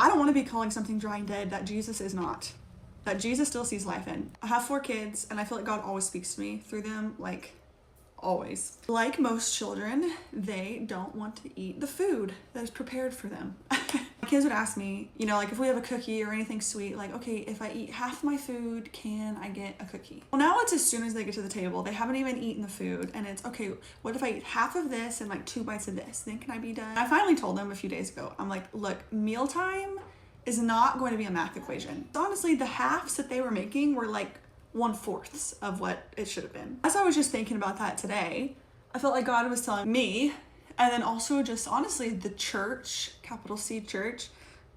I don't want to be calling something dry and dead that Jesus is not, that Jesus still sees life in. I have 4 kids and I feel like God always speaks to me through them, like always. Like most children, they don't want to eat the food that is prepared for them. My kids would ask me, you know, like if we have a cookie or anything sweet, like, okay, if I eat half my food, can I get a cookie? Well, now it's as soon as they get to the table, they haven't even eaten the food, and it's, okay, what if I eat half of this and like 2 bites of this? Then can I be done? I finally told them a few days ago, I'm like, look, mealtime is not going to be a math equation. Honestly, the halves that they were making were like 1/4 of what it should have been. As I was just thinking about that today, I felt like God was telling me, and then also just honestly the church, capital C church,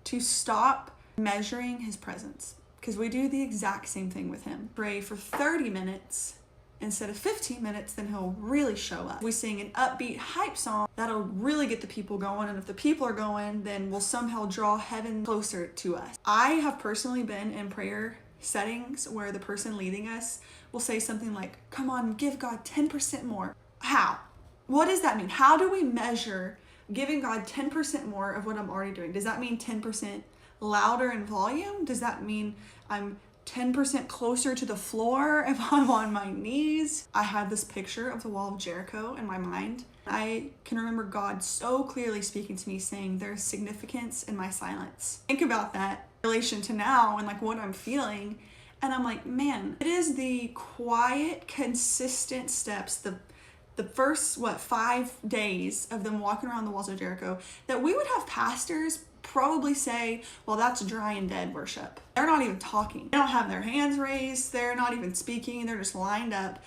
to stop measuring his presence, because we do the exact same thing with him. Pray for 30 minutes instead of 15 minutes, then he'll really show up. We sing an upbeat hype song that'll really get the people going, and if the people are going, then we'll somehow draw heaven closer to us. I have personally been in prayer settings where the person leading us will say something like, come on, give God 10% more. How? What does that mean? How do we measure giving God 10% more of what I'm already doing? Does that mean 10% louder in volume? Does that mean I'm 10% closer to the floor if I'm on my knees? I had this picture of the wall of Jericho in my mind. I can remember God so clearly speaking to me saying there's significance in my silence. Think about that in relation to now and like what I'm feeling. And I'm like, man, it is the quiet, consistent steps, the first, 5 days of them walking around the walls of Jericho, that we would have pastors probably say, well, that's dry and dead worship. They're not even talking. They don't have their hands raised. They're not even speaking. They're just lined up.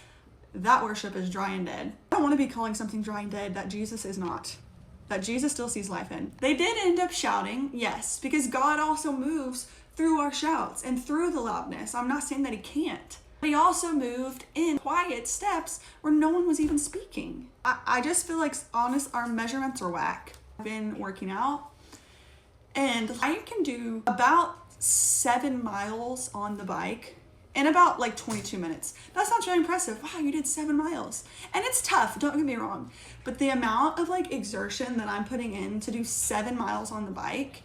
That worship is dry and dead. I don't want to be calling something dry and dead that Jesus is not, that Jesus still sees life in. They did end up shouting, yes, because God also moves through our shouts and through the loudness. I'm not saying that he can't. But he also moved in quiet steps where no one was even speaking. I just feel like, honest, our measurements are whack. I've been working out and I can do about 7 miles on the bike in about like 22 minutes. That sounds really impressive. Wow, you did 7 miles. And it's tough, don't get me wrong. But the amount of like exertion that I'm putting in to do 7 miles on the bike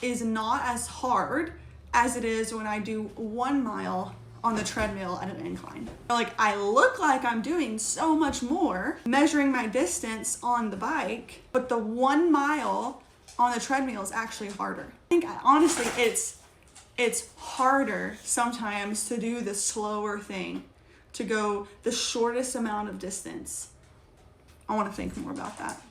is not as hard as it is when I do 1 mile on the treadmill at an incline. Like, I look like I'm doing so much more measuring my distance on the bike, but the 1 mile on the treadmill is actually harder. I think honestly it's harder sometimes to do the slower thing, to go the shortest amount of distance. I want to think more about that.